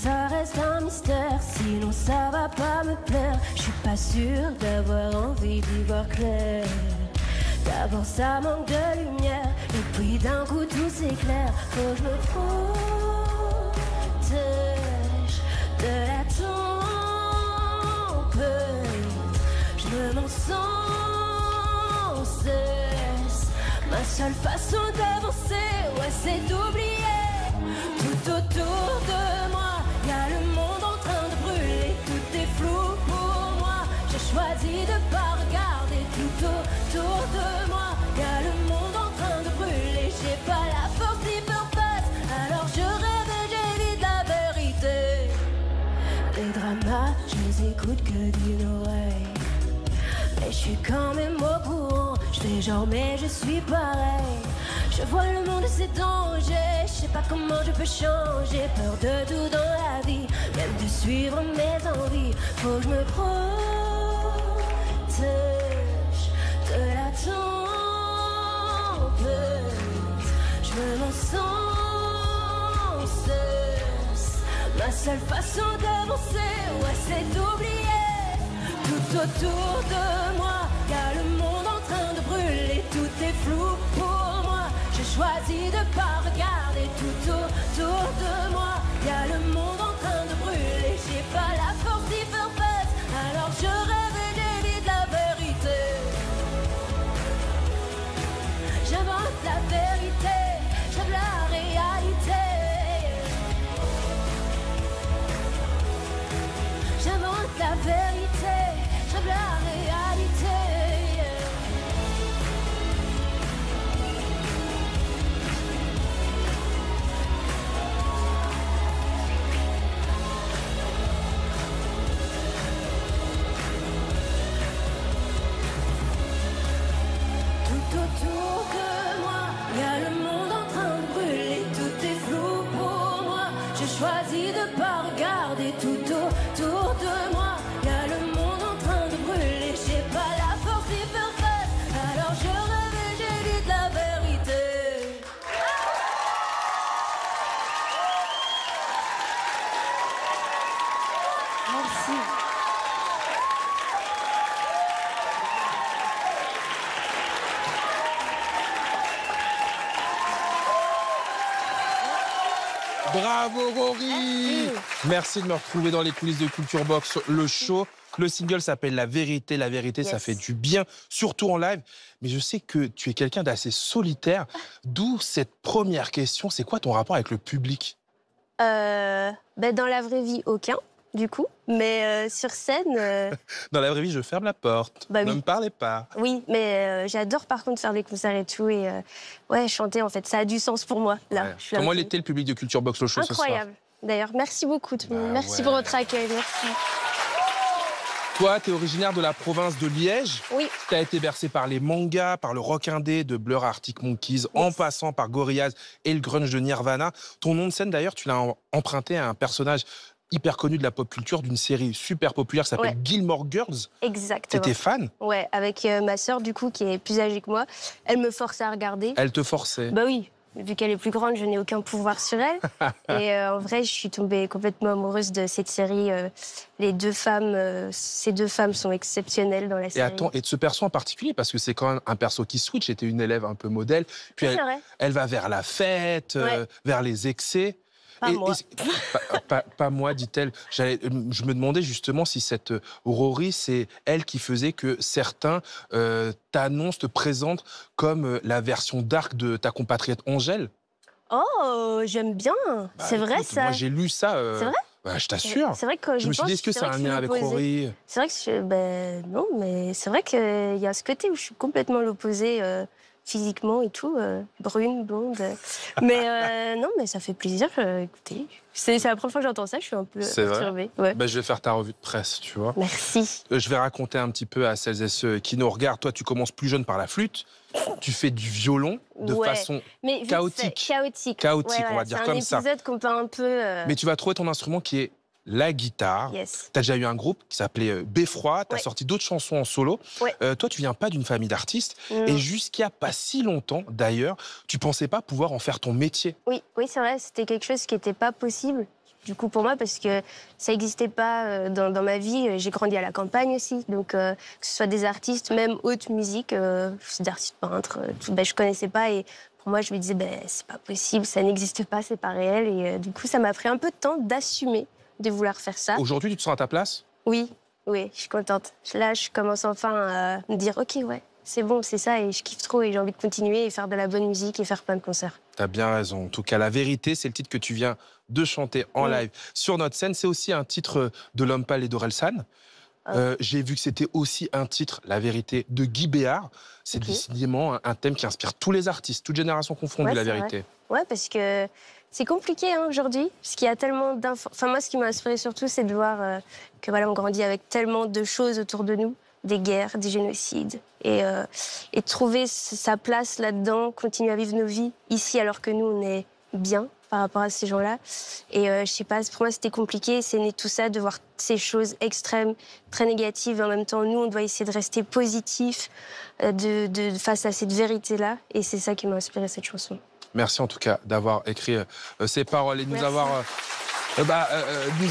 ça reste un mystère, sinon ça va pas me plaire. Je suis pas sûre d'avoir envie d'y voir clair. D'abord ça manque de lumière, et puis d'un coup tout s'éclaire. Faut que je me protège de la tempête. Je m'en sans cesse. Ma seule façon d'avancer, ouais, c'est d'oublier. Tout autour de moi, y a le monde en train de brûler. Tout est flou pour moi, j'ai choisi de pas regarder. Tout autour de moi, y a le monde en train de brûler. J'ai pas la force d'y faire face, alors je rêve et j'évite la vérité. Les dramas, je les écoute que d'une oreille. Mais je suis quand même au courant, je fais genre mais je suis pareil. Je vois le monde et ses dangers, je sais pas comment je peux changer. Peur de tout dans la vie, même de suivre mes envies. Faut que je me protège de la tempête. Je m'en sans cesse. Ma seule façon d'avancer, ouais, c'est d'oublier. Tout autour de moi, y a le monde en train de brûler. Tout est flou pour moi, j'ai choisi de pas regarder. Tout autour de moi, y a le monde en train de brûler. J'ai pas la force d'y faire face, alors je rêve et j'évite la vérité. J'invente la vérité, j'aime la réalité. J'invente la vérité, j'aime la réalité. Tout autour de moi, y a le monde en train de brûler. Tout est flou pour moi, j'ai choisi de pas regarder. Tout autour de moi, y a le monde en train de brûler. J'ai pas la force d'y faire face, alors je rêve et j'évite la vérité. Merci. Bravo Rory. Merci de me retrouver dans les coulisses de Culture Box, le show. Le single s'appelle La Vérité. La Vérité, ça fait du bien, surtout en live. Mais je sais que tu es quelqu'un d'assez solitaire. D'où cette première question. C'est quoi ton rapport avec le public? Dans la vraie vie, aucun, du coup. Mais sur scène... Dans la vraie vie, je ferme la porte. Bah oui. Ne me parlez pas. Oui, mais j'adore par contre faire des concerts et tout. Et ouais, chanter, en fait, ça a du sens pour moi. Là, Ouais. je suis là Comment aussi. il était le public de Culture Box, le show ce soir? Incroyable. D'ailleurs, merci beaucoup tout le monde. Merci pour votre accueil. Merci. Toi, tu es originaire de la province de Liège. Oui. Tu as été bercé par les mangas, par le rock indé de Blur, Arctic Monkeys, en passant par Gorillaz et le grunge de Nirvana. Ton nom de scène, d'ailleurs, tu l'as emprunté à un personnage hyper connu de la pop culture, d'une série super populaire qui s'appelle Gilmore Girls. Exactement. T'étais fan? Ouais, avec ma sœur, du coup, qui est plus âgée que moi. Elle me forçait à regarder. Elle te forçait? Bah oui. Vu qu'elle est plus grande, je n'ai aucun pouvoir sur elle. Et en vrai, je suis tombée complètement amoureuse de cette série. Les deux femmes, ces deux femmes sont exceptionnelles dans la série. Et attends, et de ce perso en particulier, parce que c'est quand même un perso qui switch, était une élève un peu modèle, puis elle va vers la fête, vers les excès. Pas moi. Pas moi, dit-elle. Je me demandais justement si cette Rory, c'est elle qui faisait que certains t'annoncent, te présentent comme la version dark de ta compatriote Angèle. Oh, j'aime bien. C'est vrai ça. Moi, j'ai lu ça. C'est vrai? Bah, je t'assure. C'est vrai que je me suis dit, est-ce que ça a un lien avec Rory? C'est vrai que non, mais c'est vrai qu'il y a ce côté où je suis complètement l'opposé physiquement et tout, brune, blonde. Mais non, mais ça fait plaisir. Écoutez, c'est la première fois que j'entends ça, je suis un peu perturbée. Ouais. Bah, je vais faire ta revue de presse, tu vois. Merci. Je vais raconter un petit peu à celles et ceux qui nous regardent. Toi, tu commences plus jeune par la flûte. Tu fais du violon de façon chaotique. Chaotique, on va dire comme ça. C'est un épisode qu'on peut un peu... Mais tu vas trouver ton instrument qui est la guitare. Yes. Tu as déjà eu un groupe qui s'appelait Beffroi. Tu as sorti d'autres chansons en solo. Toi, tu viens pas d'une famille d'artistes. Et jusqu'à pas si longtemps, d'ailleurs, tu pensais pas pouvoir en faire ton métier. Oui, c'est vrai. C'était quelque chose qui n'était pas possible. du coup, pour moi, parce que ça n'existait pas dans ma vie. J'ai grandi à la campagne aussi, donc que ce soit des artistes, même haute musique, des artistes peintres, je connaissais pas. Et pour moi, je me disais, c'est pas possible, ça n'existe pas, c'est pas réel. Et du coup, ça m'a pris un peu de temps d'assumer de vouloir faire ça. Aujourd'hui, tu te sens à ta place? Oui, je suis contente. Là, je commence enfin à me dire, ok, ouais, c'est bon, c'est ça, et je kiffe trop, et j'ai envie de continuer et faire de la bonne musique et faire plein de concerts. T'as bien raison. En tout cas, La Vérité, c'est le titre que tu viens de chanter en live sur notre scène. C'est aussi un titre de L'Homme Pâle et d'Orelsan. J'ai vu que c'était aussi un titre, La Vérité, de Guy Béard. C'est décidément un thème qui inspire tous les artistes, toutes générations confondues, La Vérité. Ouais, parce que c'est compliqué aujourd'hui, parce qu'il y a tellement d'infos. Enfin, moi, ce qui m'a inspiré surtout, c'est de voir que voilà, on grandit avec tellement de choses autour de nous, des guerres, des génocides, et trouver sa place là-dedans, continuer à vivre nos vies ici, alors que nous, on est bien par rapport à ces gens-là. Et je sais pas, pour moi, c'était compliqué. C'est né tout ça, de voir ces choses extrêmes, très négatives. Et en même temps, nous, on doit essayer de rester positif face à cette vérité-là. Et c'est ça qui m'a inspiré cette chanson. Merci en tout cas d'avoir écrit ces paroles et de nous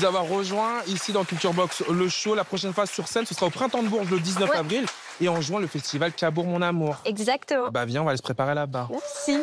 avoir rejoints ici dans Culture Box, le show. La prochaine fois sur scène, ce sera au Printemps de Bourges le 19 avril. Et en juin, le festival Cabourg Mon Amour. Exactement. Viens, on va aller se préparer là-bas. Merci.